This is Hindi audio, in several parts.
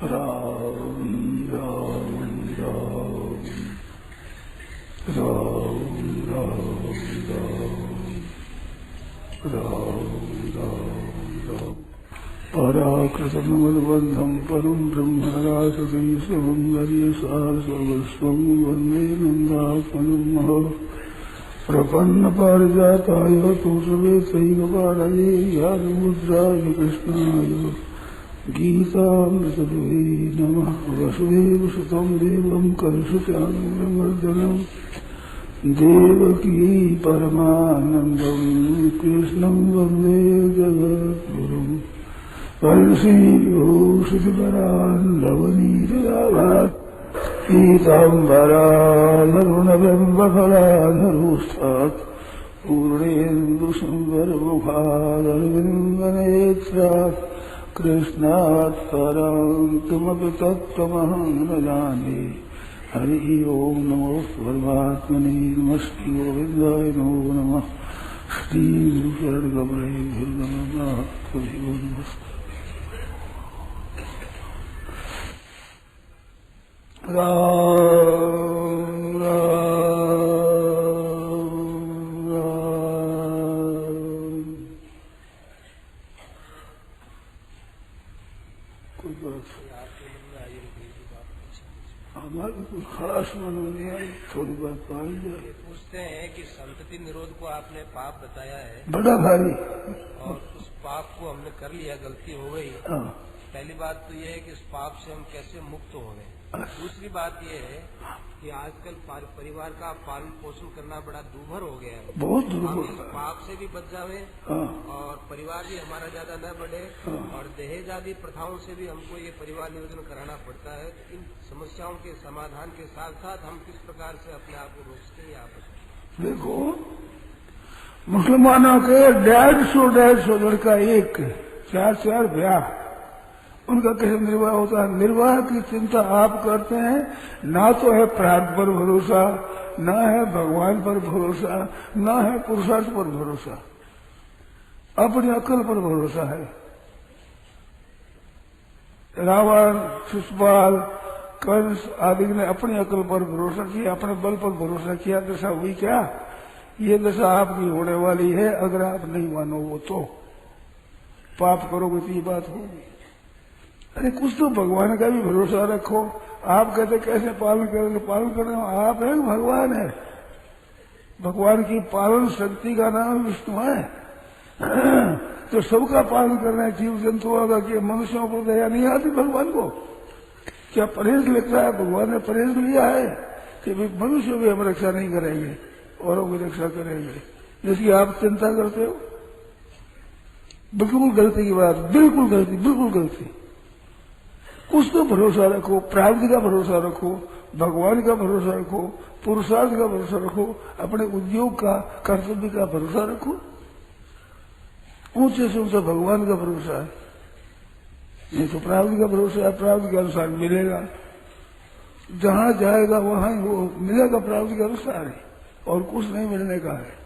राम राम राम राम राम राम राम पराकृतमद्बन्धं परं ब्रह्मरासदैशमङ्गर्यसारसर्वस्वं वन्दे नन्दात्मनः प्रपन्नपारिजाताय तुषवेतैकपाणये ज्ञानमुद्राय कृष्णाय गीतामृतदुहे नमः। वसुदेवसुतं देवं कंसचानूरमर्दनं देवकी परमानन्दं कृष्णं वन्दे जगद्गुरुम्। वंशीविभूषितकरान्धवनीरदाभात् पीताम्बरालरुणबिम्बफलाधरूष्ठात् पूर्णेन्दुसुन्दरमुखादरविन्दनेत्रात् कृष्णात् परं किमपि तत्त्वमहं न जाने। हरि ओं नमो परमात्मने नमस्ते गोविन्दाय नमो नमः। श्रीगुरुचरणकमलेभ्यो नमः। राम राम राम। कोई बात हमारी कोई खास मन नहीं आई, थोड़ी बात पाई जाए। पूछते हैं कि संतति निरोध को आपने पाप बताया है, बड़ा भारी, और उस पाप को हमने कर लिया, गलती हो गई। पहली बात तो ये है कि इस पाप से हम कैसे मुक्त हो गए। दूसरी बात ये है कि आजकल परिवार का पालन पोषण करना बड़ा दूभर हो गया है। बहुत दूभर। हम इस पाप से भी बच जावे और परिवार भी हमारा ज्यादा न बढ़े, और दहेज आदि प्रथाओं से भी हमको ये परिवार नियोजन कराना पड़ता है। इन समस्याओं के समाधान के साथ साथ हम किस प्रकार से अपने आप को रोक सकते हैं, आप देखो, मुसलमानों के 150 लड़का, एक 4 ब्याह, उनका कैसे निर्वाह होता है। निर्वाह की चिंता आप करते हैं, ना तो है प्रार्थ पर भरोसा, ना है भगवान पर भरोसा, ना है पुरुषार्थ पर भरोसा, अपनी अक्ल पर भरोसा है। रावण, शिशुपाल, कंस आदि ने अपनी अक्ल पर भरोसा किया, अपने बल पर भरोसा किया। दशा हुई क्या? ये दशा आपकी होने वाली है अगर आप नहीं मानो वो तो। पाप करोगे तो ये बात होगी। अरे कुछ तो भगवान का भी भरोसा रखो। आप कहते कैसे पालन करेंगे? पालन करने आप है, भगवान है। भगवान की पालन शक्ति का नाम विष्णु है। तो सबका पालन करना है, जीव जंतुओं का। कि मनुष्यों पर दया नहीं आती भगवान को? क्या परहेज लिखा है? भगवान ने परहेज लिया है कि मनुष्य भी हम रक्षा नहीं करेंगे, औरों की रक्षा करेंगे, जिसकी आप चिंता करते हो। बिल्कुल गलती की बात, बिल्कुल गलती, बिल्कुल गलती। कुछ तो भरोसा रखो, प्राप्ति का भरोसा रखो, भगवान का भरोसा रखो, पुरुषार्थ का भरोसा रखो, अपने उद्योग का, कर्तव्य का भरोसा रखो। ऊंचे से ऊंचा भगवान का भरोसा है। नहीं तो प्राप्ति का भरोसा है, प्राप्ति के अनुसार मिलेगा। जहां जाएगा वहां ही वो मिलेगा, प्राप्ति के अनुसार ही, और कुछ नहीं मिलने का है।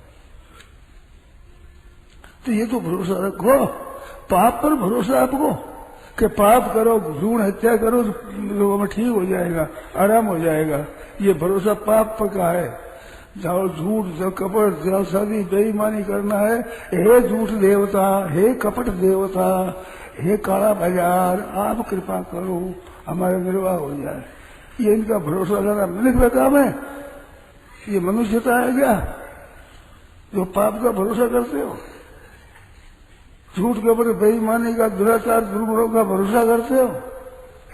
तो ये तो भरोसा रखो। पाप पर भरोसा आपको कि पाप करो, भ्रूण हत्या करो तो लोगों में ठीक हो जाएगा, आराम हो जाएगा। ये भरोसा पाप पर का है। जाओ झूठ, जाओ कपट, जाओ सदी बेईमानी करना है। हे झूठ देवता, हे कपट देवता, हे काला बाजार, आप कृपा करो हमारा निर्वाह हो जाए। ये इनका भरोसा लेना मनुष्य का काम है। ये मनुष्यता है क्या जो पाप का भरोसा करते हो? झूठ के ऊपर, बेईमानी का, दुराचार, दुर्गुणों का भरोसा करते हो?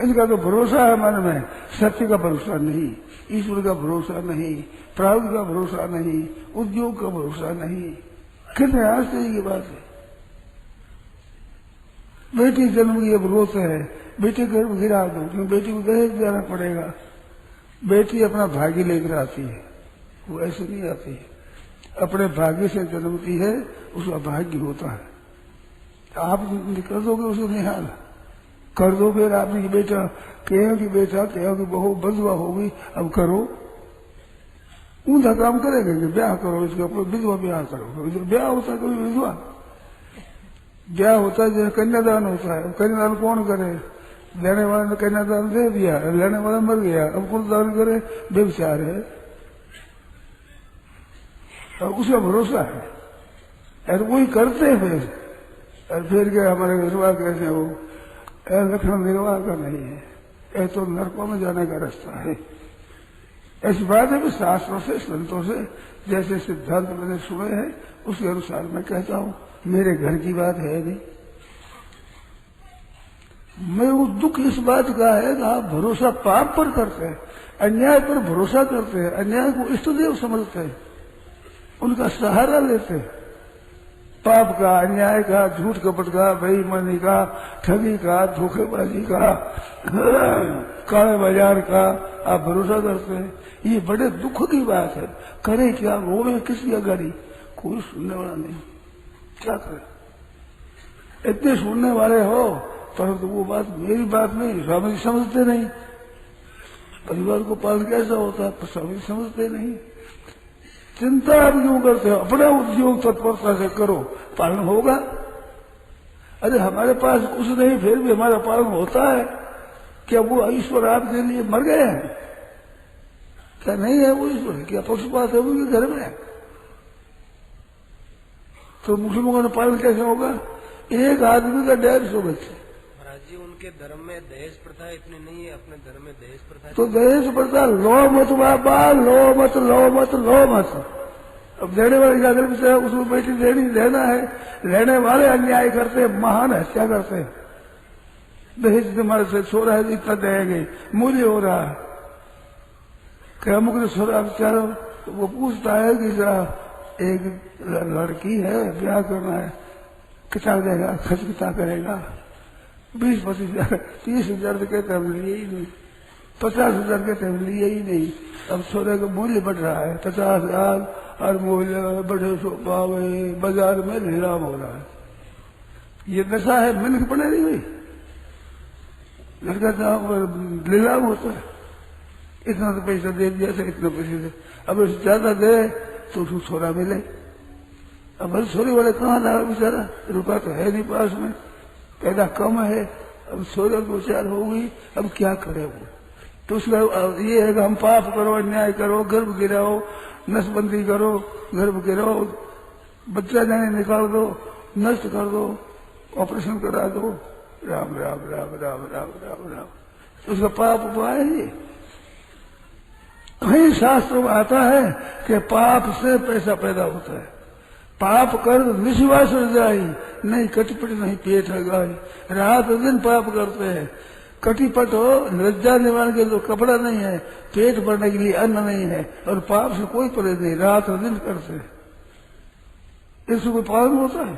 इनका तो भरोसा है मन में, सत्य का भरोसा नहीं, ईश्वर का भरोसा नहीं, प्राप्ति का भरोसा नहीं, उद्योग का भरोसा नहीं। कितने आश्चर्य की बात है। बेटी जन्म की अब रोते है, बेटी गर्भ गिरा दो, क्यों? बेटी को दहेज देना पड़ेगा। बेटी अपना भाग्य लेकर आती है, वो ऐसे नहीं आती है। अपने भाग्य से जन्मती है, उसका भाग्य होता है। आप कर दोगे उसे निहाल, कर दो। फिर आपकी बेटा, कहो कि बेटा, कहो कि बहू बंधुआ होगी, अब करो। ऊंधा काम करेगा कि ब्याह करो, इसका विधवा ब्याह करो। ब्याह होता है कभी विधवा? ब्याह होता है जैसे कन्यादान होता है। कन्यादान कौन करे? देने वाले ने कन्यादान दे दिया, लेने वाला मर गया, अब कौन दान करे? बेविचार है और उसका भरोसा है, और वही करते हैं फिर क्या हमारे निर्वाह कैसे हो? लक्षण निर्वाह का नहीं है, यह तो नरकों में जाने का रास्ता है। ऐसी बात है कि शास्त्रों से, संतों से जैसे सिद्धांत मैंने सुने हैं उसके अनुसार मैं कहता हूँ, मेरे घर की बात है नहीं। मैं वो दुख इस बात का है कि आप भरोसा पाप पर करते हैं, अन्याय पर भरोसा करते हैं, अन्याय को इष्टदेव समझते हैं, उनका सहारा लेते हैं, पाप का, अन्याय का, झूठ कपट का, बेईमानी का, ठगी का, धोखेबाजी का, काले बाजार का आप भरोसा करते हैं। ये बड़े दुख की बात है। करे क्या? रोवे किसी अगाड़ी? कोई सुनने वाला नहीं, क्या करे? इतने सुनने वाले हो परंतु वो बात मेरी बात नहीं, स्वामी जी समझते नहीं। परिवार को पालन कैसा होता है, स्वामी जी समझते नहीं। चिंता आप क्यों करते हो? अपना उद्योग तत्परता से करो, पालन होगा। अरे हमारे पास कुछ नहीं, फिर भी हमारा पालन होता है। क्या वो ईश्वर आपके लिए मर गए हैं? क्या नहीं है वो ईश्वर? क्या पशुपात है उनके घर में? तो मुसलमानों का पालन कैसे होगा? एक आदमी का 150 बच्चे। महाराज जी, उनके धर्म में दहेज प्रथा इतनी नहीं है, अपने धर्म में दहेज प्रथा। तो दहेज प्रथा लो मत बाबा, लो मत, लो मत, लो मत। अब देने वाले जाकर भी उसको बेटी देनी देना है, लेने वाले अन्याय करते, महान हत्या करते। दहेज तुम्हारे से सो रहा है, इतना देंगे, मूल्य हो रहा है। क्या अमुक ने सो रहा बेचारा, तो वो पूछता है कि एक लड़की है, ब्याह करना है, कितना देगा? खर्च कितना करेगा? 20-25 हजार, 30,000 तो कहते हम लिए ही नहीं, 50,000 कहते हम लिए ही नहीं। अब सोने का मूल्य बढ़ रहा है, 50,000 और मूल्य बड़े सो पावे, बाजार में नीलाम हो रहा है। ये नशा है, मिल पड़े नहीं भाई, लड़का नीलाम होता है। इतना तो पैसा दे दिया था, इतना पैसे दे, अब ज्यादा दे तो उसको छोरा मिले। अब हर छोरी वाले कहाँ लगा बेचारा, रुपया तो है नहीं पास में, पैदा कम है, अब छोरा दो चार हो गई, अब क्या करे वो? तो उसका ये है कि हम पाप करो, अन्याय करो, गर्भ गिराओ, नसबंदी करो, गर्भ गिराओ, बच्चा जाने निकाल दो, नष्ट कर दो, ऑपरेशन करा दो, राम राम राम राम राम राम राम। तो उसका पाप उपाय है। कहीं शास्त्र में आता है कि पाप से पैसा पैदा होता है। पाप कर निश्वास जाई, नहीं कटिपट नहीं पेट है गाई। रात दिन पाप करते हैं, कटिपट हो, लज्जा निवारण के लिए कपड़ा नहीं है, पेट भरने के लिए अन्न नहीं है, और पाप से कोई परहेज नहीं, रात दिन करते हैं। इससे कोई पालन होता है?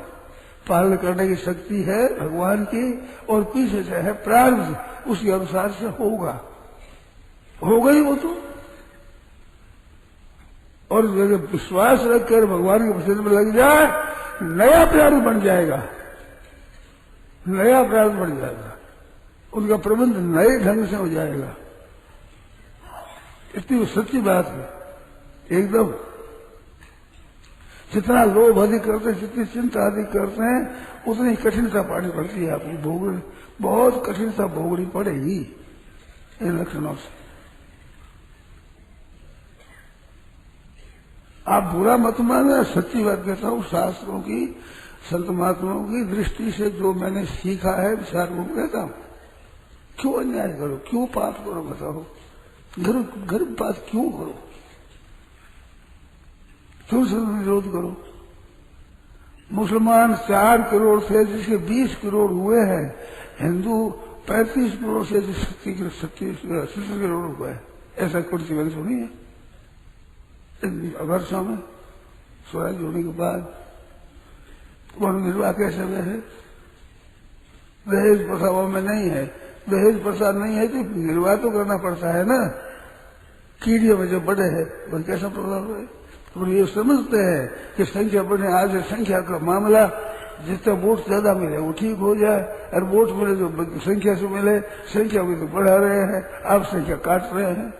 पालन करने की शक्ति है भगवान की, और पीछे से है प्रारब्ध, उसके अनुसार से होगा, होगा ही वो तो। और जब विश्वास रखकर भगवान के प्रसन्न में लग जाए, नया प्रारब्ध बन जाएगा, नया प्रारब्ध बन जाएगा, उनका प्रबंध नए ढंग से हो जाएगा। इतनी सच्ची बात है एकदम। जितना लोभ अधिक करते हैं, जितनी चिंता अधिक करते हैं, उतनी कठिनता पानी पड़ती है आपको, भोगनी, बहुत कठिनता भोगनी पड़ेगी इन लक्षणों से। आप बुरा मत माने, सच्ची बात कहता हूँ, शास्त्रों की, संत महात्माओं की दृष्टि से जो मैंने सीखा है विचार को कहता हूँ। क्यों अन्याय करो, क्यों पाप करो, बताओ, घर बात क्यों करो, क्यों विरोध करो? मुसलमान 4 करोड़ थे जिसके 20 करोड़ हुए हैं, हिंदू 35 करोड़ से 37 करोड़ हुए, ऐसा कुछ मैंने सुनी है वर्षों में स्वराज होने के बाद। कौन निर्वाह कैसे हुए है? दहेज प्रथा में नहीं है, दहेज प्रथा नहीं है तो निर्वाह तो करना पड़ता है ना। कीड़ियों में जो बड़े है वह कैसा प्रभाव है? तो ये समझते हैं कि संख्या बढ़ने, आज संख्या का मामला, जितना वोट ज्यादा मिले वो ठीक हो जाए, और वोट मिले जो संख्या से मिले, संख्या को तो बढ़ा रहे हैं, आप संख्या काट रहे हैं।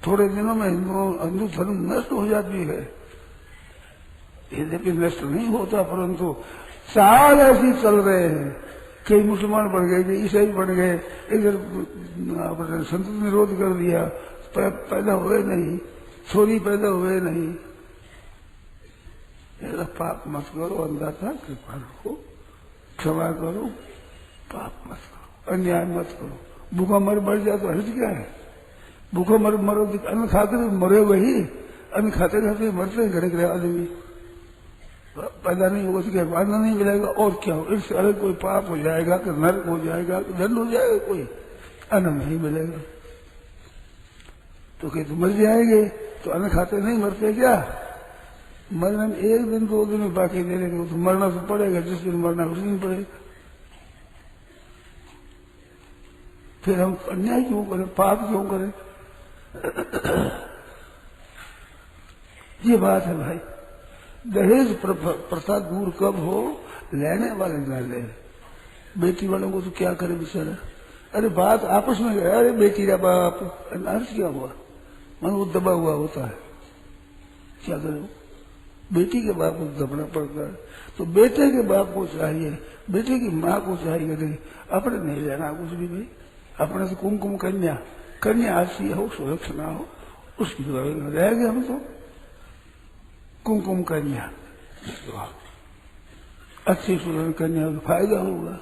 थोड़े दिनों में हिंदू धर्म नष्ट हो जाती है। यद्यपि नष्ट नहीं होता, परंतु साल ऐसे चल रहे हैं कई मुसलमान बढ़ गए, कई ईसाई बढ़ गए, इधर अपने संत निरोध कर दिया, पैदा हुए नहीं, छोरी पैदा हुए नहीं। ऐसा पाप मत करो, अंधाता कृपा रखो, क्षमा करो, पाप मत करो, अन्याय मत करो। भूखा मर जाए तो हर्ज क्या है? भूखा मरो, अन्न खाकर मरे वही, अन्न खाते खाते मरते हैं घड़े घड़े आदमी। पैदा नहीं होगा तो क्या अन्न नहीं मिलेगा, और क्या हो? इससे अलग कोई पाप हो जाएगा कि नरक हो जाएगा कि दंड हो जाएगा, कोई अन्न नहीं मिलेगा। तो कहते मर जाएंगे तो अन्न खाते नहीं मरते क्या? मरने में 1 दिन 2 दिन में बाकी दे देंगे, तो मरना तो पड़ेगा, जिस दिन मरना उस दिन पड़ेगा। फिर हम अन्याय क्यों करें, पाप क्यों करें? ये बात है भाई। दहेज प्रथा दूर कब हो? लेने वाले न ले। बेटी वालों को तो क्या करे बेचारा। अरे बात आपस में गया, अरे बेटी का बाप, अर्थ क्या हुआ? मन वो दबा हुआ होता है, क्या करो? बेटी के बाप को दबना पड़ता है। तो बेटे के बाप को चाहिए, बेटे की माँ को चाहिए, नहीं अपने नहीं लेना कुछ भी भाई। अपने तो कुमकुम कन्या अच्छी हो, सुरक्षा हो, उसकी रहेंगे हम तो। कुमकुम कन्या अच्छी सुरक्षा कन्या का फायदा होगा।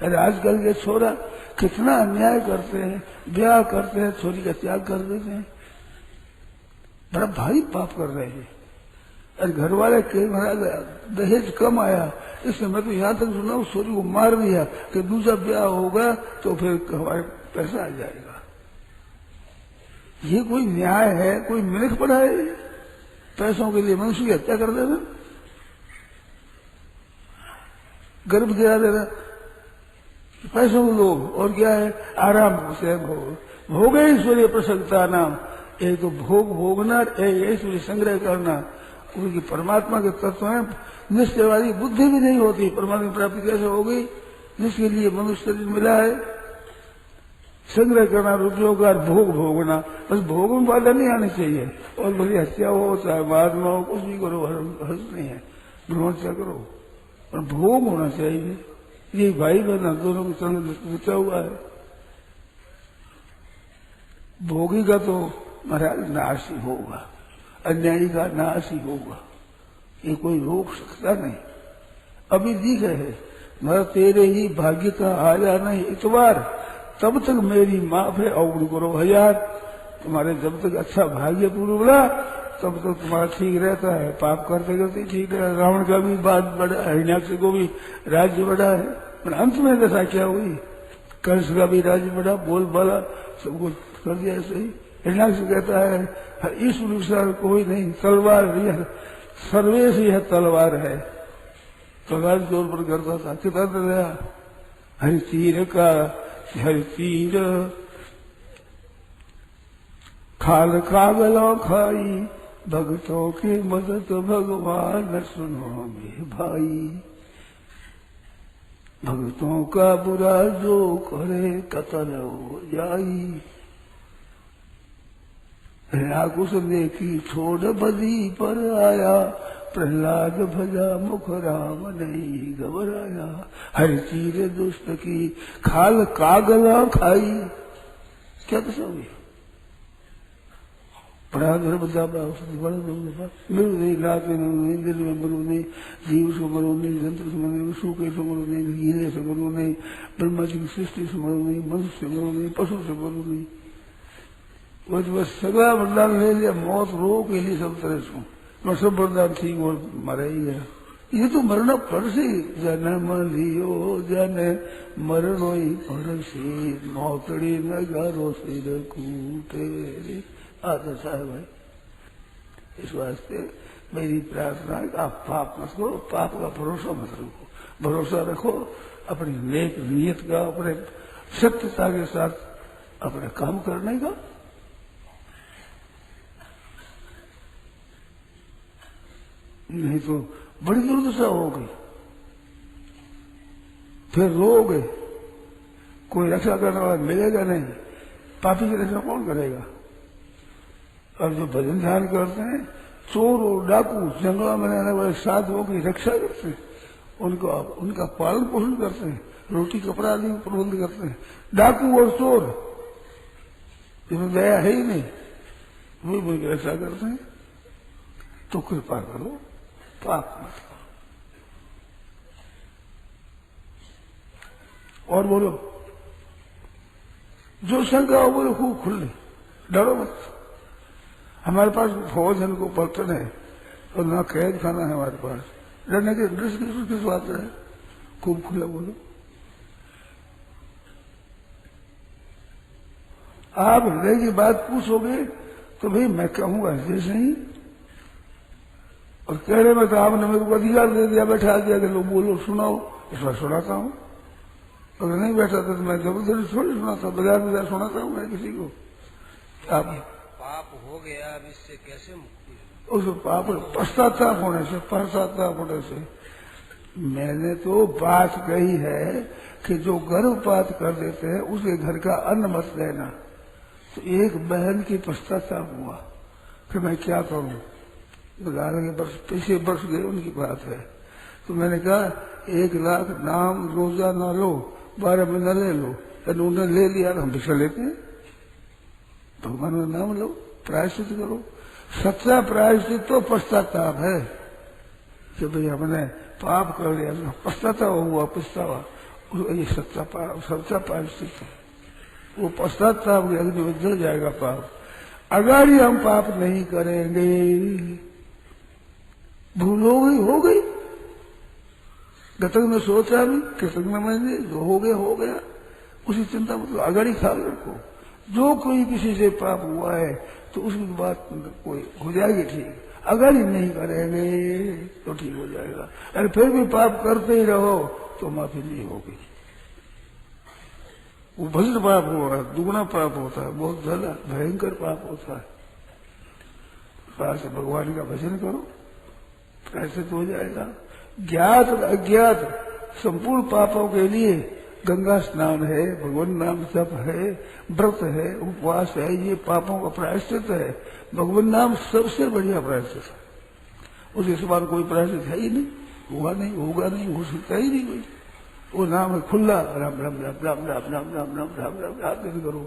अरे आजकल के छोरा कितना अन्याय करते हैं, ब्याह करते हैं, छोरी का त्याग कर देते हैं, बड़ा भारी पाप कर रहे हैं। अरे घर वाले के दहेज कम आया, इसलिए मैं तो यहाँ तक सुना उस छोरी को मार दिया कि दूसरा ब्याह होगा तो फिर हमारे पैसा आ जाएगा। ये कोई न्याय है? कोई मिनख पड़ा है? पैसों के लिए मनुष्य की हत्या कर देना, गर्भ गिरा देना, पैसों को लोग, और क्या है? आराम से भोग ईश्वरीय प्रसन्नता नाम। एक तो भोग भोगना, एक ईश्वरीय संग्रह करना। उनकी परमात्मा के तत्व में निश्चय वाली बुद्धि भी नहीं होती, परमात्मा की प्राप्ति कैसे हो गई? जिसके लिए मनुष्य शरीर मिला है, संग्रह करना रुपयों का, भोग भोगना। बस भोग में बाधा नहीं आनी चाहिए। और भले हत्या हो चाहे महात्मा हो, कुछ भी करो, हर्ष नहीं है, ब्रह्मचर्य करो, पर भोग होना चाहिए। ये भाई बहन दोनों के संग पूछा हुआ है। भोगी का तो महाराज नाश ही होगा, अन्यायी का नाश ही होगा, ये कोई रोक सकता नहीं। अभी दिख है मैं तेरे ही भाग्य का आया नहीं इतवार, तब तक मेरी माफ है अवगुण करो 1000। तुम्हारे जब तक अच्छा भाग्य पूर्ण बोला तब तक तुम्हारा ठीक रहता है, पाप करते करते ठीक है। रावण का भी बात बड़ा, हिरण्याक्ष को भी राज्य बड़ा है, पर अंत में दशा क्या हुई? कंस का भी राज्य बड़ा, बोल बाला सबको कर दिया ऐसे ही। हिरण्याक्ष कहता है ईश्वर विचार कोई नहीं, तलवार सर्वेश यह तलवार है, तलवार जोर पर करता था। कितना दया हरि तीर का, हरि तीर खाल कागलों खाई, भक्तों की मदद भगवान सुनो मेरे भाई। भक्तों का बुरा जो करे कतल हो जाई। हिरण्याकुश देखी छोड़ बदी पर आया, प्रहलाद भजा मुख राम नहीं घबराया। हर चीर दुष्ट की खाल कागला खाई। क्या दशा हुई? मिलू नहीं, रात में मरू नहीं, दिल में मरू नहीं, जीव से मरू नहीं, जंत्र से मरू नहीं, सूखे से मरू नहीं, हीरे से मरू नहीं, ब्रह्मा जी की सृष्टि से मरू नहीं, मनुष्य से मरू नहीं, पशु से मरू नहीं। बस सगला वरदान ले लिया, मौत रो के लिए सब तरह से मैं सब वरदान ठीक और मरा ही गया। ये तो मरना पड़सी, जन्म लियो जन मरणो ही पड़सी, मौतड़ी न गारो सिर कूटे। आदशा है भाई। इस वास्ते मेरी प्रार्थना है कि आप पाप मत करो, पाप का भरोसा मत रखो, भरोसा रखो अपनी नेक नियत का, अपने सत्यता के साथ अपने काम करने का। नहीं तो बड़ी दुर्दशा होगी, फिर रोगे, कोई रक्षा करने वाला मिलेगा नहीं, पापी की रक्षा कौन करेगा? और जो भजन ध्यान करते हैं, चोर और डाकू जंगलों में रहने वाले साधुओं की रक्षा करते हैं, उनका पालन पोषण करते हैं, रोटी कपड़ा आदि प्रबंध करते हैं। डाकू और चोर इसमें दया है ही नहीं, वो ऐसा करते हैं। तो कृपा करो, पाप मत करो। और बोलो, जो शंका हो बोलो खूब खुले, डरो मत। हमारे पास फौज है, को पलटन है और ना कैद खाना है हमारे पास, डरने के दृश्य किस बात है। खूब खुला बोलो। आप हृदय की बात पूछोगे तो भाई मैं कहूंगा जैसे ही, और कहने में तो आपने मेरे को अधिकार दे दिया, बैठा दिया कि लोग बोलो सुनाओ, इसमें सुनाता हूं। अगर नहीं बैठा था तो मैं जबरदस्ती थोड़ी सुनाता, बाजार सुनाता हूं मैं किसी को। आप पाप हो गया, अब इससे कैसे मुक्ति? उस पाप पश्चाताप होने से, पश्चाताप होने से। मैंने तो बात कही है कि जो गर्भपात कर देते हैं उसके घर का अन्न मत देना। तो एक बहन की पश्चाताप हुआ कि मैं क्या करूं, 11 के वर्ष पीछे वर्ष गए उनकी बात है। तो मैंने कहा 1 लाख नाम रोजा ना लो, 12 महीना ले लो। उन्होंने ले लिया तो हम भिक्षा लेते हैं। भगवान का नाम लो, प्रायश्चित करो। सच्चा प्रायश्चित तो पश्चाताप है कि भाई हमने पाप कर लिया, पश्चाताप हुआ, पछतावा, ये सच्चा प्रायश्चित है। वो पश्चाताप के अग्नि में जल जाएगा पाप। अगर हम पाप नहीं करेंगे, भूल हो गई। गतक में सोचा भी, कृतक में मैंने जो हो गया, उसी चिंता मतलब अगर ही ख्याल रखो। जो कोई किसी से पाप हुआ है तो उसकी बात कोई हो जाएगी ठीक, अगर ही नहीं करेंगे तो ठीक हो जाएगा। अरे फिर भी पाप करते ही रहो तो माफी नहीं होगी। वो भजन पाप हो रहा है, दुगना पाप होता है, बहुत ज्यादा भयंकर पाप होता है। पास भगवान का भजन करो, कैसे तो हो जाएगा। ज्ञात अज्ञात संपूर्ण पापों के लिए गंगा स्नान है, भगवान नाम जप है, व्रत है, उपवास है, ये पापों का प्रायश्चित है। भगवान नाम सबसे बढ़िया प्रायश्चित है। उसके समान कोई प्रायश्चित है ही नहीं, हुआ नहीं, होगा नहीं, हो सकता ही नहीं कोई। वो नाम है खुला, राम राम राम राम राम राम राम राम राम राम राम करो।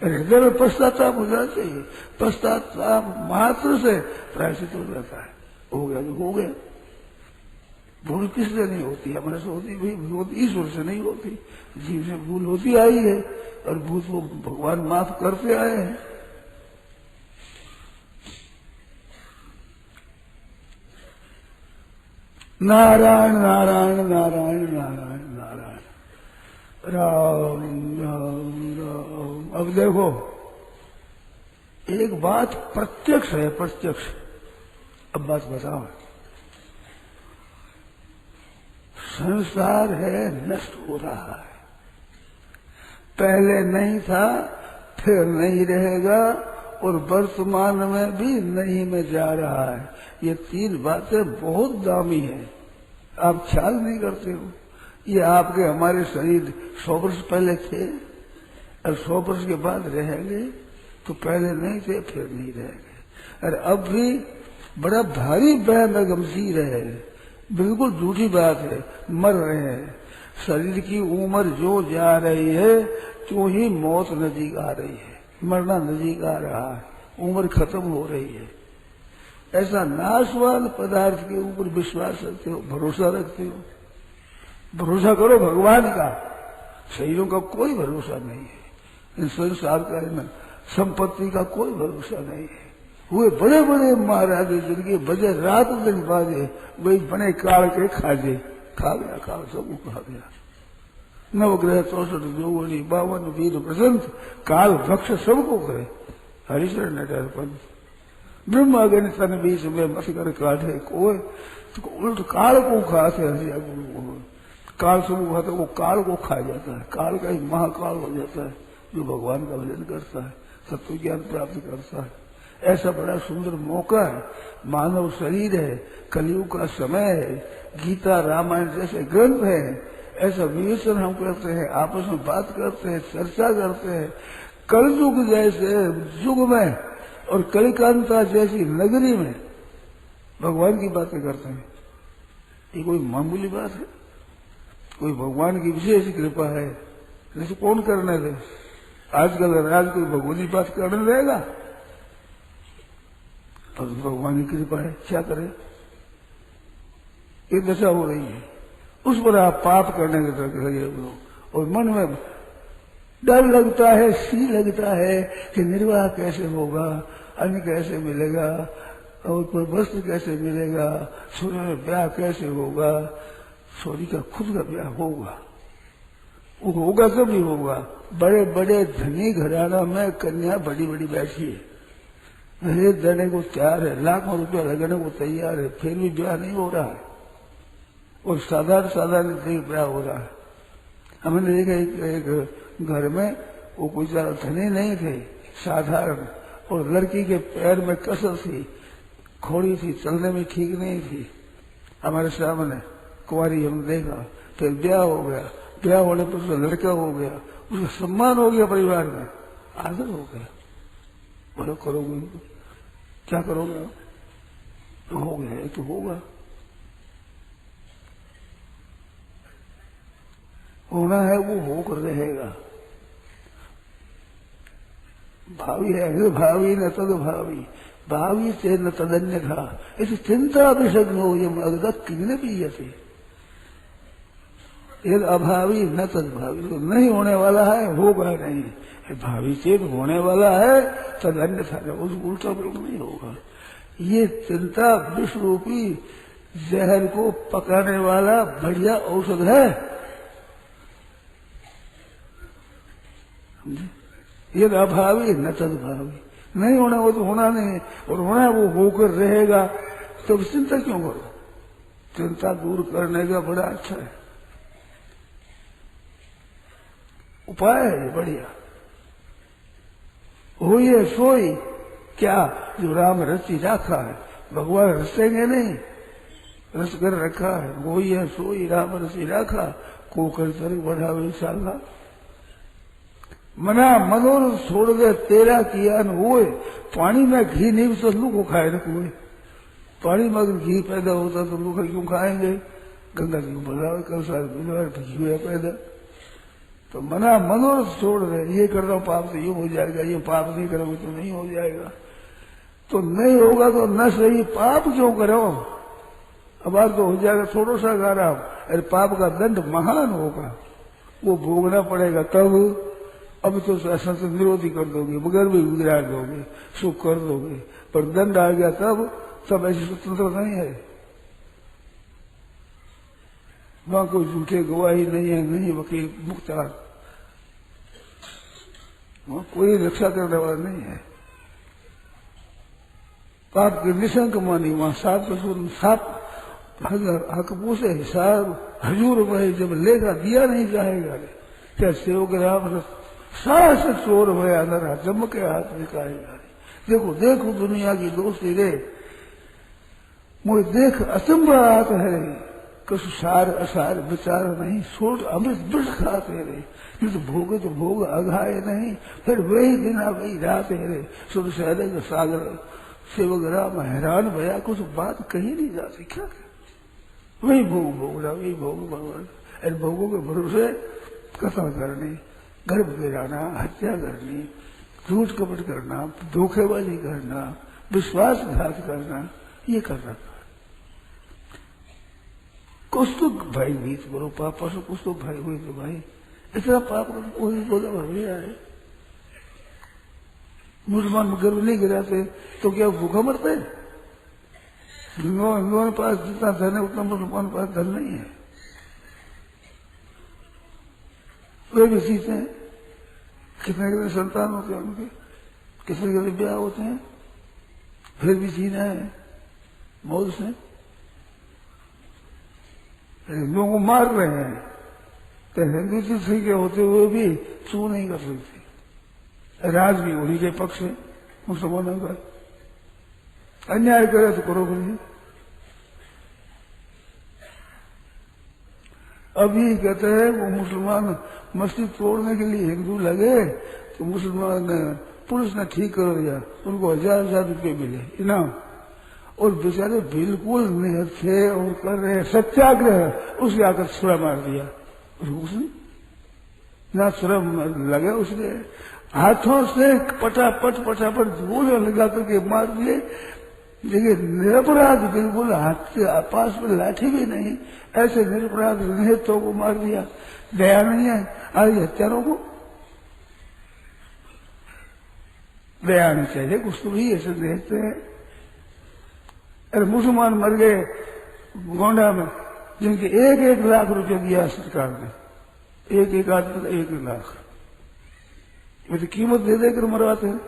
हृदय में पश्चाताप हो जाना चाहिए। पश्चाताप मात्र से प्रायश्चित हो जाता है। हो गया तो हो गया। भूल किससे नहीं होती, हमारे से होती, भाई ईश्वर से नहीं होती। जीव से भूल होती आई है और भूल को भगवान माफ करते आए हैं। नारायण नारायण नारायण नारायण नारायण, राम राम राम। अब देखो एक बात प्रत्यक्ष है, प्रत्यक्ष। अब बात बताओ, संसार है नष्ट हो रहा है, पहले नहीं था, फिर नहीं रहेगा, और वर्तमान में भी नहीं में जा रहा है। ये 3 बातें बहुत दामी हैं, आप ख्याल नहीं करते हो। ये आपके हमारे शरीर 100 वर्ष पहले थे और 100 वर्ष के बाद रहेंगे, तो पहले नहीं थे फिर नहीं रहेंगे। और अब भी बड़ा भारी बहम में गमसी रहे, बिल्कुल झूठी बात है, मर रहे हैं। शरीर की उम्र जो जा रही है तो ही मौत नजीक आ रही है, मरना नजीक आ रहा है, उम्र खत्म हो रही है। ऐसा नाशवान पदार्थ के ऊपर विश्वास रखते हो, भरोसा रखते हो। भरोसा करो भगवान का, शरीरों का कोई भरोसा नहीं है। इन संसार का न संपत्ति का कोई भरोसा नहीं है। हुए बड़े बड़े महाराज जिनके बजे रात दिन बाजे, वही बने काल के खाजे, खा गया काल, सब खा गया। नवग्रह 64 जोगणी 52 वीर प्रसंत, काल भक्ष सबको करे। हरिशरण नटर पंथ ब्रह्म अगन तन बीच में मत कर काढ़े कोई, तो उल्ट काल को खाते हरिया गुरु। काल सब खाता, वो काल को खा जाता है। काल का ही महाकाल हो जाता है जो भगवान का भजन करता है, तत्व ज्ञान प्राप्त करता है। ऐसा बड़ा सुंदर मौका है। मानव शरीर है, कलयुग का समय है, गीता रामायण जैसे ग्रंथ है। ऐसा विवेचन हम करते हैं, आपस में बात करते हैं, चर्चा करते हैं। कलयुग जैसे युग में और कलिकांता जैसी नगरी में भगवान की बातें करते हैं। ये कोई मामूली बात है? कोई भगवान की विशेष कृपा है, नहीं तो कौन करने दे। आजकल राज कोई भगवती बात करने देगा, तो भगवान की कृपा है, क्या करे। ये दशा हो रही है, उस पर आप पाप करने के तरफ लगे हो, और मन में डर लगता है, सी लगता है कि निर्वाह कैसे होगा, अन्न कैसे मिलेगा, और कोई वस्त्र कैसे मिलेगा, सोने में ब्याह कैसे होगा। सोनी का खुद का ब्याह होगा, वो होगा कभी होगा। बड़े बड़े धनी घराना में कन्या बड़ी बड़ी बैठी है, दहेज देने को तैयार है, लाखों रुपया लगाने को तैयार है, फिर भी ब्याह नहीं हो रहा है, और साधारण ब्याह हो रहा है। हमने देखा एक घर में वो कोई ज्यादा धनी नहीं थे, साधारण, और लड़की के पैर में कसर थी, खोड़ी थी, चलने में ठीक नहीं थी। हमारे सामने कुंवारी हमने देखा, फिर ब्याह हो गया, ब्याह होने पर उसका लड़का हो गया, उसका सम्मान हो गया, परिवार में आदर हो गया। बोलो करोगे क्या करोगे, तो हो गया तो होगा, होना है वो होकर रहेगा। भावी है भावी न तद भावी, भावी से न तदन्य था, इस चिंता विषग्न हो ये अगत कितने पीयते, यदि अभावी न तद भावी, तो नहीं होने वाला है होगा नहीं, भावी चेत होने वाला है तद अन्य था, उस उल्टा प्रयोग नहीं होगा। ये चिंता विष रूपी जहर को पकाने वाला बढ़िया औषध है। यदि अभावी न तद भावी, नहीं होना वो तो होना नहीं, और होना वो होकर रहेगा, तो चिंता क्यों करो। चिंता दूर करने का बड़ा अच्छा है उपाय है, बढ़िया। हो ये सोई क्या जो राम रची रखा है, भगवान रचेंगे नहीं, रच कर रखा है। वो ये सोई राम रची रखा, को कर तर बढ़ावे इंशाल्लाह। मना मनोरथ छोड़ दे तेरा किया न हुए, पानी में घी नहीं तो लू को खाए न कोई। पानी में अगर घी पैदा होता तो लोग क्यों खाएंगे, गंगा जी को बनावे कल सारे घी हुआ पैदा। तो मना मनोरथ छोड़ दे, ये कर रहा हूं पाप से ये हो जाएगा, ये पाप नहीं करोगे तो नहीं हो जाएगा, तो नहीं होगा तो न सही पाप क्यों करो। अब आज तो हो जाएगा थोड़ा सा गा रहा हूं, अरे पाप का दंड महान होगा, वो भोगना पड़ेगा तब। अब तो शासन से विरोधी कर दोगे, बगैर भी गुजरा दोगे, सुख कर दोगे, पर दंड आ गया तब ऐसी स्वतंत्रता नहीं है। वहां कोई झूठे गवाही नहीं है, नहीं वकील मुख्तार, वहां कोई रक्षा करने वाला नहीं है। पाप की निशंक मानी, वहां 7 हक पूछे हिसाब हजूर भाई जब लेगा दिया नहीं जाएगा, क्या सेवक राम सास चोर भया नरा जम के हाथ निकालेगा। देखो देखो दुनिया की दोस्ती रे, मुझे देख अचंबात है, कछु सार असार विचार नहीं, सोच अमृत बिट खाते रे, ये तो भोग अघाए नहीं, फिर वही दिन वही रात है रे, सुबह सहरे का सागर सेवक राम हैरान भया, कुछ बात कही नहीं जाती, क्या वही भोग भोगना, वही भोग भगवान। इन भोगों के भरोसे कथन करनी, गर्भ गिराना, हत्या करनी, झूठ कपट करना, धोखेबाजी करना, विश्वासघात करना, ये कर रखा है। कुछ तो भाई बीत करो पाप, परसों कुछ तो भाई हुई तो भाई इतना पाप कोई बोला भैया है। मुसलमान गर्भ नहीं गिराते तो क्या भूखा मरते? हिंदुओं के पास जितना धन है उतना मुसलमान के पास धन नहीं है, वे भी जीते हैं। कितने संतान होते हैं उनके, कितने ब्याह होते हैं, फिर भी जीना है मौज से। हिंदुओं को मार रहे हैं तो हिंदू तीर्थी के होते हुए भी छू नहीं कर सकते। राज भी उन्हीं के पक्ष है, मुसलमानों का। अन्याय करे तो करो नहीं। अभी कहते हैं वो मुसलमान मस्जिद तोड़ने के लिए हिंदू लगे तो मुसलमान पुलिस ने ठीक कर दिया, उनको 1000 रुपये मिले इनाम, और बेचारे बिल्कुल नहीं थे और कर रहे सत्याग्रह, उसके आकर छुरा मार दिया। उसने ना श्रम लगे, उसने हाथों से पटापट गोले लगा करके मार दिए। देखिए निरपराध, बिल्कुल हाथ से पास में लाठी भी नहीं, ऐसे निरपराध नेतों को मार दिया। दया नहीं है आज हत्यारों को, दया आनी चाहिए। कुछ तो भी ऐसे देखते हैं। अरे मुसलमान मर गए गोंडा में, जिनके 1-1 लाख रुपए दिया सरकार ने, एक आदमी का 1 लाख, वे तो कीमत दे देकर मरवाते हैं।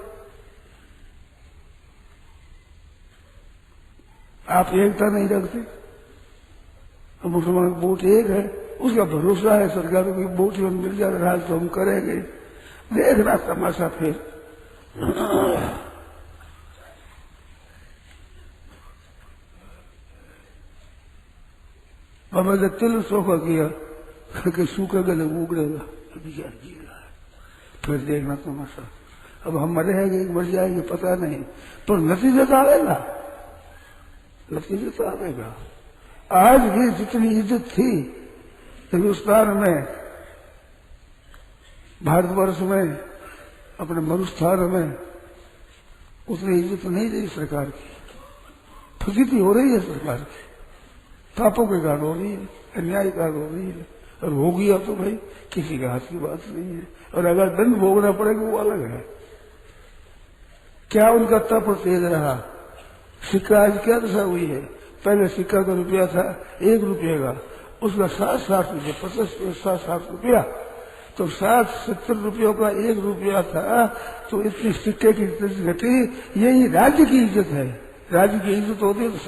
आप एकता नहीं रखते। तो मुसलमान वोट एक है, उसका भरोसा है सरकार की वोट मिल जाए राज तो हम करेंगे। देखना तमाशा फिर। बाबा ने तिल सोखा किया कि सूखा गले उगड़ेगा, अभी क्या जी रहा है, फिर देखना तमाशा। अब हम मरेंगे मर जाएंगे पता नहीं, तो नतीजा तो आएगा, नतीजा तो आएगा। आज भी जितनी इज्जत थी हिंदुस्तान में, भारतवर्ष में, अपने मरुस्थान में, उतनी इज्जत नहीं रही सरकार की। फजीती हो रही है सरकार की, पापों के कारण हो रही है, अन्याय के कारण हो रही है। और हो गया तो भाई किसी के हाथ की बात नहीं है। और अगर दंड भोगना पड़ेगा वो अलग है। क्या उनका तप तेज रहा। सिक्का आज क्या दशा हुई है। पहले सिक्का का रुपया था 1 रुपये का, उसका 60 रुपये, 50-60 रुपया, तो 60-70 रुपयों का 1 रुपया था। तो इतनी सिक्के की घटी। यही राज्य की इज्जत है। राज्य की इज्जत होती है तो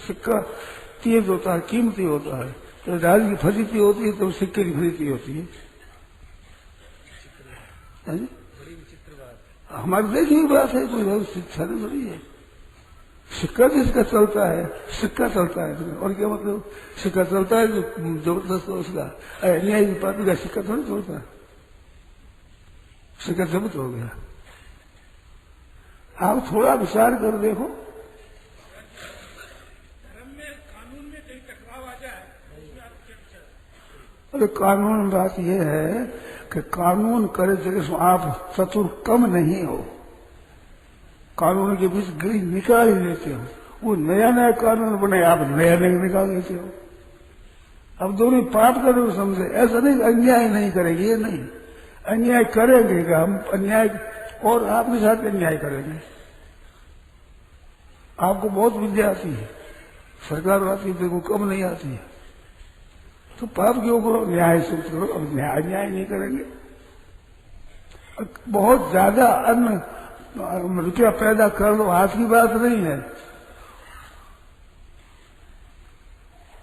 सिक्का तेज होता है, कीमती होता है। तो राज्य की फजीती होती है तो सिक्के की फजीती होती है। बड़ी विचित्र बात। हमारी देखी हुई बात है, कोई बहुत शिक्षा नहीं बड़ी है। सिक्का जिसका चलता है, सिक्का चलता है, और क्या मतलब सिक्का चलता है जो जबरदस्त हो उसका, अन्याय की पार्टी का सिक्का थोड़ी चलता है, सिक्का जब्त हो गया। आप थोड़ा विचार कर देखो। अरे कानून बात यह है कि कानून करे जगह आप चतुर कम नहीं हो, कानून के बीच गिरी निकाल ही लेते हो। वो नया कानून बने, आप नया निकाल लेते हो। अब दोनों पाप करो समझे। ऐसा नहीं अन्याय नहीं करेंगे, ये नहीं, अन्याय करेंगे कि हम अन्याय और आपके साथ अन्याय करेंगे। आपको बहुत विद्या आती है, सरकार आती है, देखो कम नहीं आती है, तो पाप क्यों करो, न्याय से करो। अब अन्याय नहीं करेंगे। बहुत ज्यादा अन्न रुपया पैदा कर लो, हाथ की बात नहीं है।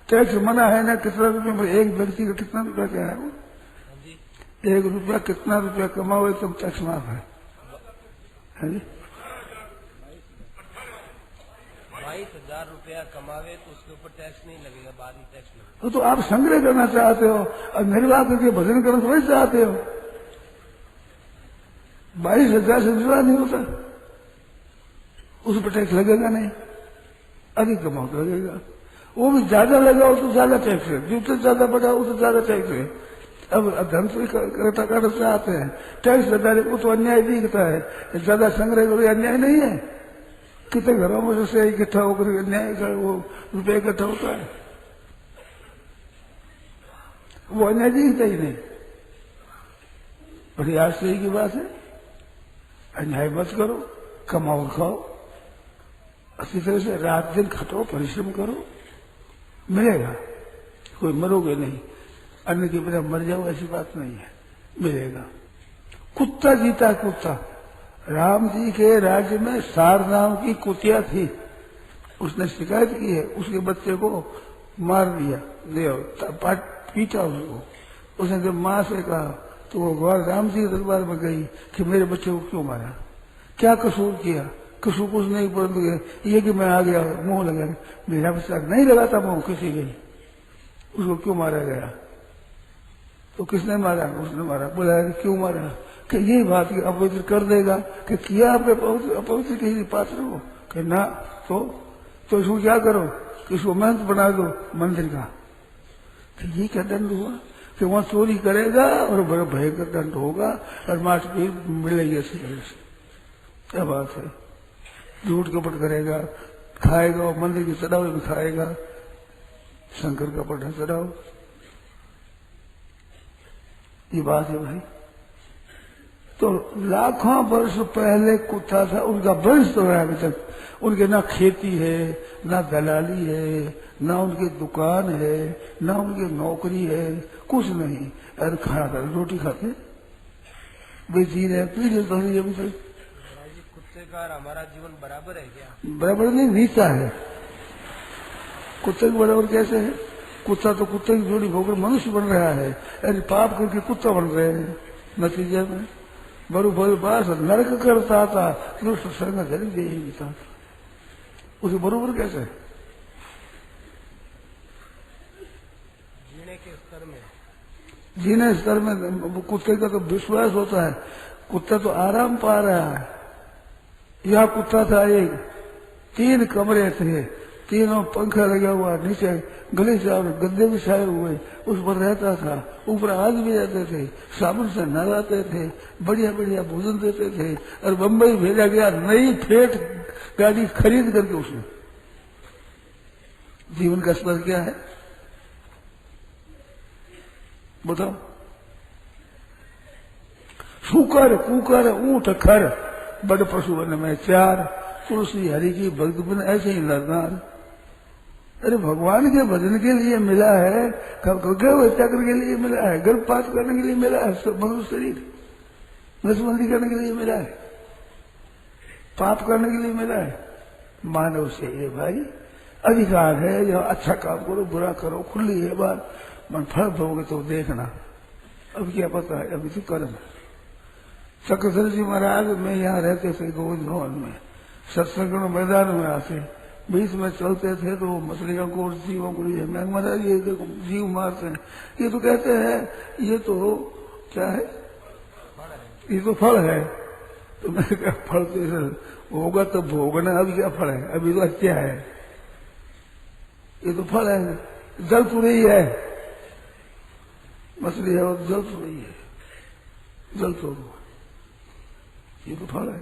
टैक्स मना है ना, कितना रुपया में एक व्यक्ति का कितना रुपया क्या है वो, 1 रुपया कितना रुपया कमाओ तब टैक्स माफ है जी। 22,000 रुपया कमावे तो उसके ऊपर टैक्स नहीं लगेगा, बाद में टैक्स लगेगा। तो आप संग्रह करना चाहते हो और निर्वाह करके भजन करना थोड़ी चाहते हो। 22,000 से निर्वाह नहीं होता, उस पर टैक्स लगेगा नहीं, अधिक कमाओ तो लगेगा। वो भी ज्यादा लगाओ तो ज्यादा टैक्स है, जितने ज्यादा बढ़ाओ तो ज्यादा टैक्स है। अब धन से करना चाहते हैं, टैक्स लगा वो तो अन्याय दिखता है। ज्यादा संग्रह करो अन्याय नहीं है। कितने घरों में से इकट्ठा होकर अन्याय का वो रुपये इकट्ठा होता है, वो अन्याय दिखता ही नहीं। बड़ी आश्चर्य की बात है। अन्याय मत करो, कमाओ खाओ, अच्छी तरह से रात दिन खटो, परिश्रम करो, मिलेगा। कोई मरोगे नहीं, अन्न के बिना मर जाओ ऐसी बात नहीं है, मिलेगा। कुत्ता जीता कुत्ता। राम जी के राज्य में सार नाम की कुतिया थी, उसने शिकायत की है, उसके बच्चे को मार दिया, पीटा उसको। उसने जब माँ से कहा तो वो राम जी के दरबार में गई कि मेरे बच्चे को क्यों मारा, क्या कसूर किया। कसूर कुछ नहीं, परंतु ये कि मैं आ गया मुंह लगा, मेरा बच्चा नहीं लगाता मुंह किसी के, उसको क्यों मारा गया। तो किसने मारा, उसने मारा। बोला क्यों मारा, कि ये बात अपवित्र कर देगा कि किया आपने अपवित्र किसी पात्र को, कि ना तो इसको क्या करो कि इसको महंत बना दो मंदिर का। कि ये क्या दंड हुआ कि वहां चोरी करेगा और बड़ा भयंकर दंड होगा और माट भी मिलेगी ऐसे तरह से। क्या बात है, झूठ कपट करेगा, खाएगा और मंदिर की चढ़ावे भी खाएगा, शंकर का पटा चढ़ाओ, ये बात है भाई। तो लाखों वर्ष पहले कुत्ता था, उनका वंश तो रहा अभी तक। उनके ना खेती है, ना दलाली है, ना उनकी दुकान है, ना उनकी नौकरी है, कुछ नहीं। अरे खाना खाते, रोटी खाते, वे जी रहे, पीढ़ी तो नहीं अभी तक। कुत्ते का हमारा जीवन बराबर है क्या? बराबर नहीं, नीचा है। कुत्ते के बराबर कैसे है? कुत्ता तो कुत्ते की जोड़ी होकर मनुष्य बन रहा है, अरे पाप करके कुत्ता बन रहे हैं नतीजे में। बरोबर बास नरक करता था, दुष्ट संग धरी देगी था, उसे बरोबर कैसे है? जीने के स्तर में, जीने स्तर में कुत्ते का तो विश्वास होता है, कुत्ता तो आराम पा रहा है। यह कुत्ता था एक, 3 कमरे थे, तीनों पंखा लगा हुआ, नीचे गले से और गद्दे भी छाए हुए, उस पर रहता था। ऊपर आज भी रहते थे, साबुन से नहलाते थे, बढ़िया बढ़िया भोजन देते थे। और बम्बई भेजा गया नई फेट गाड़ी खरीद करके उसने। जीवन का स्तर क्या है बताओ? शुकर कुकर ऊंट खर बड़ पशु वन में 4, तुलसी हरि की भक्त बिन ऐसे ही नरनार। अरे भगवान के भजन के लिए मिला है, त्याग के लिए मिला है, गर्भपात करने के लिए मिला है, मनुष्य शरीर नसबंदी करने के लिए मिला है, पाप करने के लिए मिला है। मानव से ये भाई अधिकार है, जो अच्छा काम करो बुरा करो, खुली है बात। मन फल दोगे तो देखना, अब क्या पता है, अभी तो कर्म। चक्रधर जी महाराज में यहाँ रहते थे गोविंद भवन में, सत्संग मैदान में आते, बीच में चलते थे तो मछलियों को जीवों को लिए मैं महाराज ये देखो जीव मारते हैं, ये तो कहते हैं ये तो क्या है, ये तो फल है। तो मैंने कहा फल तो होगा तो भोगना, अभी क्या फल है, अभी तो हत्या है, ये तो फल है, जल तो नहीं है, मछली है और जल तो नहीं है, जल तो ये तो फल है,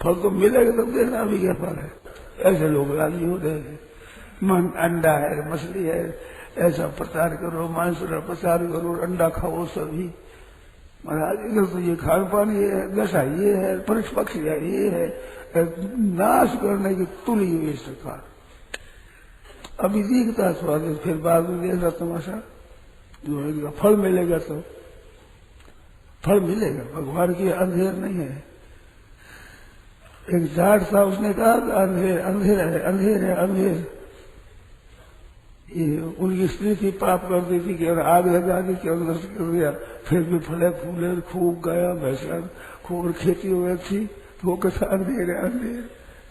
फल तो मिलेगा तब देखना अभी क्या फल है। ऐसे लोग राजी हो रहे हैं, मन अंडा है मछली है ऐसा प्रचार करो, मांस का प्रचार करो, अंडा खाओ सभी। महाराज इधर तो ये खान पान ये है, दशा ये है, पक्ष ये है, नाश करने की तुली हुई सरकार। अभी दिखता स्वादिष्ट, फिर बाद में देखा तमाशा जो है, फल मिलेगा तो फल मिलेगा, भगवान की अंधेर नहीं है। एक जाट था, उसने कहा अंधेर अंधेर है, अंधेर है, अंधेर। ये उनकी स्त्री थी, पाप कर दी थी कि आग लगा दी कि नष्ट कर दिया, फिर भी फले फूले खूब गया भैंसा, खूब खेती हो गई थी, तो वो कहता अंधेर है, अंधेर।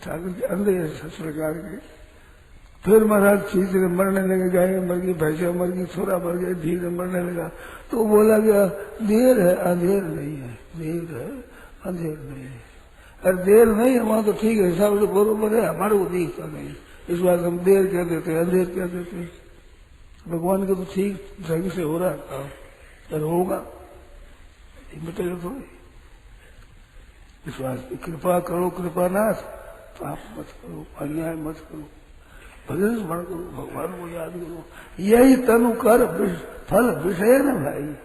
ठाकुर के अंधेर सरकार के। फिर महाराज चीज मरने लगे, गाय मर गई, भैंसा मर गई, थोड़ा मर गया, धीरे मरने लगा। तो बोला गया देर है अंधेर नहीं है, देर है अंधेर नहीं है। अरे देर नहीं है वहां तो ठीक है, हिसाब से बरोबर है, हमारे को दिखता नहीं, इस बात हम देर कह देते हैं, अंधेर कह देते हैं। भगवान का तो ठीक ढंग से हो रहा है, अगर होगा मिटेगा थोड़ी। विश्वास की कृपा करो कृपानाथ, पाप मत करो, अन्याय मत करो, भजन स्मरण करो, भगवान को याद करो, यही तनु कर फल विषय न भाई।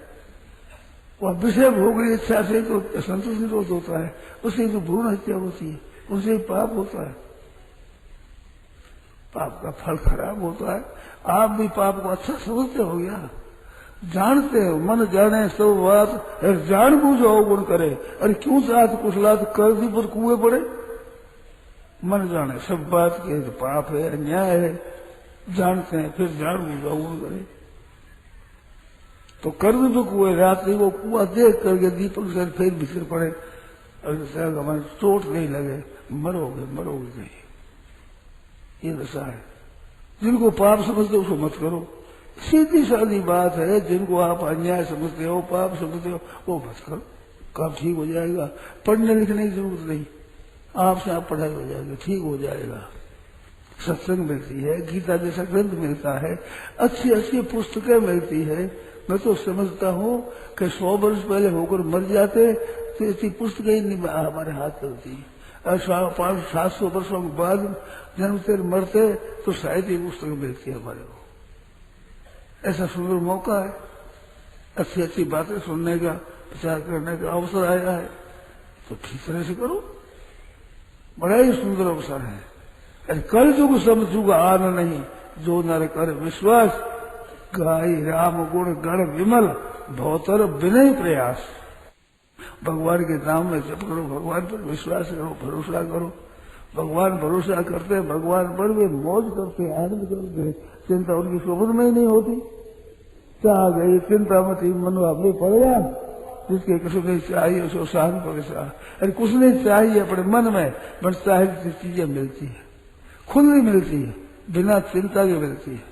वह विषय भोग की इच्छा से तो संतुष्ट निरोध होता है, उससे तो भ्रूण हत्या होती है, उससे पाप होता है, पाप का फल खराब होता है। आप भी पाप को अच्छा समझते हो गया, जानते हो, मन जाने सब बात, जान बूझो गुण करे। अरे क्यों चाहत कुशलात कर दी पर कुएं पड़े, मन जाने सब बात के पाप है अन्याय है, जानते हैं, फिर जान बूझो गुण करे तो कर दो कुएं। रात्रि वो कुआ देख करके दीपक से फिर बिखर पड़े, और हमारे चोट नहीं लगे, मरोगे मरोगे नहीं, ये दशा है। जिनको पाप समझते हो उसको मत करो, सीधी सादी बात है। जिनको आप अन्याय समझते हो, पाप समझते हो, वो मत करो, काम ठीक हो जाएगा। पढ़ने लिखने की जरूरत नहीं, आपसे आप पढ़ाई हो जाएगा, ठीक हो जाएगा। सत्संग मिलती है, गीता जैसा ग्रंथ मिलता है, अच्छी अच्छी पुस्तकें मिलती है, मैं तो समझता हूँ कि 100 वर्ष पहले होकर मर जाते तो ऐसी पुस्तक ही नहीं हमारे हाथ चलती। और 500-700 वर्षों के बाद जन्मते मरते तो शायद ये पुस्तक मिलती है हमारे को। ऐसा सुंदर मौका है, अच्छी अच्छी बातें सुनने का, प्रचार करने का अवसर आया है, तो ठीक तरह से करो। बड़ा ही सुंदर अवसर है। अरे कल युग समझूगा आन नहीं, जो नर कर विश्वास, गाई राम गुण गण विमल, भौतर विनय प्रयास। भगवान के नाम में जप करो, भगवान पर विश्वास करो, भरोसा करो। भगवान भरोसा करते हैं, भगवान पर वे मौज करते हैं, आनंद करते हैं, चिंता उनकी सोबत में ही नहीं होती। चाह गई चिंता मती मनुआ में पड़ेगा, जिसके कुछ नहीं चाहिए उसको शांत परेशान। अरे कुछ नहीं चाहिए अपने मन में, बस चाहिए चीजें मिलती है, खुली मिलती है, बिना चिंता के मिलती है।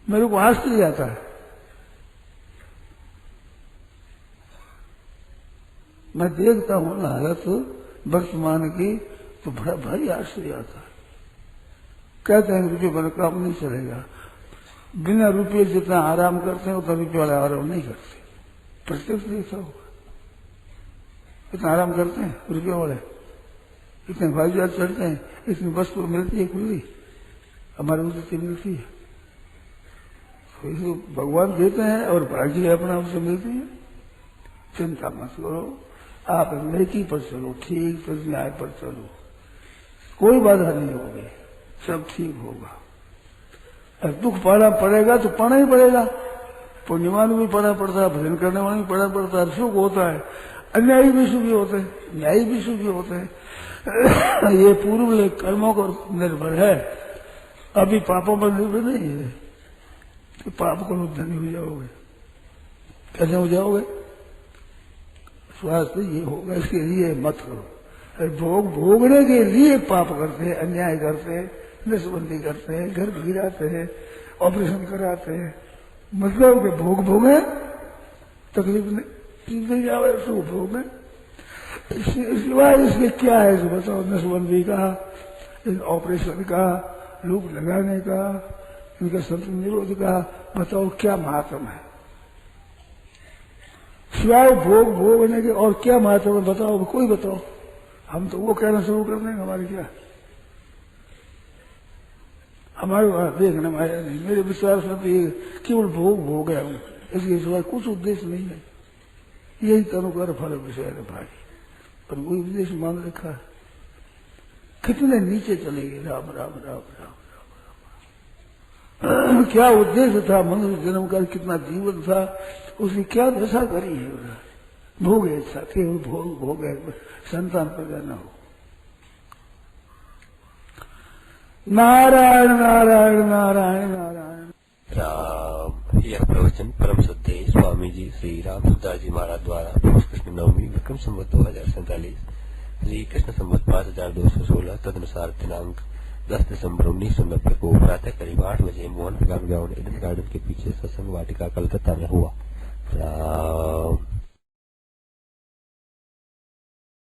मेरे को आश्चर्य आता है, मैं देखता हूं ना हालत वर्तमान की, तो बड़ा भारी आश्चर्य आता है। कहते हैं रुपये वाला काम नहीं चलेगा, बिना रुपये जितना आराम करते हैं उतना रुपये वाला आराम नहीं करते। प्रत्यक्ष देखा होगा, इतना आराम करते हैं रुपये वाले, इतने हवाई जहाज चढ़ते हैं, इतनी वस्तु मिलती है खुली, हमारे उन्नति मिलती है। तो भगवान देते हैं और भाग्य अपना हमसे मिलती है। चिंता मत करो, आप नेकी पर चलो, ठीक पर न्याय पर चलो, कोई बाधा नहीं होगी, सब ठीक होगा। और दुख पाना पड़ेगा तो पाना ही पड़ेगा, पुण्यवान भी पढ़ना पड़ता है, भजन करने वाले भी पढ़ना पड़ता है, सुख होता है, अन्यायी भी सुखी होते हैं, न्यायी भी सुखी होते हैं। ये पूर्व कर्मों पर निर्भर है, अभी पापों पर निर्भर नहीं है कि पाप करो धनी हो जाओगे। कैसे हो जाओगे? स्वास्थ्य ये होगा, इसके लिए मत करो। भोग भोगने के लिए पाप करते हैं, अन्याय करते हैं, नसबंदी करते हैं, घर गिराते हैं, ऑपरेशन कराते हैं, मतलब कि भोग भोगे तकलीफ नहीं जावे, सुख भोगे। सिवाय इसके क्या है जो बताओ? नसबंदी का, ऑपरेशन का, लूप लगाने का, इनका संतुलन निरोध का, बताओ क्या महात्म है? सिवाय भोग भोगने के और क्या महत्व है बताओ? कोई बताओ। हम तो वो कहना शुरू कर देंगे, हमारे क्या, हमारे देखने में आया नहीं। मेरे विश्वास में तो ये केवल भोग भोग गया हूं, इसके सिवाय कुछ उद्देश्य नहीं है। यही तनु कर फल विषय है भाई, पर कोई उद्देश्य मान रखा है। कितने नीचे चले गए, राम राम राम राम राम। क्या उद्देश्य था मनुष्य जन्म का, कितना जीवन था, उसकी क्या दशा करी है? भोग इच्छा, केवल भोग भोग है, संतान पैदा न हो। नारायण नारायण नारायण नारायण राम। यह प्रवचन परम श्रद्धेय स्वामी जी श्री राम सुखदास जी महाराज द्वारा कृष्ण नवमी विक्रम संवत 2047 श्री कृष्ण संवत 5216 तदनुसार दिनांक 10 दिसंबर 1990 को प्रातः करीब 8 बजे मोहन बागान ग्राउंड ईडन गार्डन के पीछे सत्संग वाटिका कलकत्ता में हुआ। राम।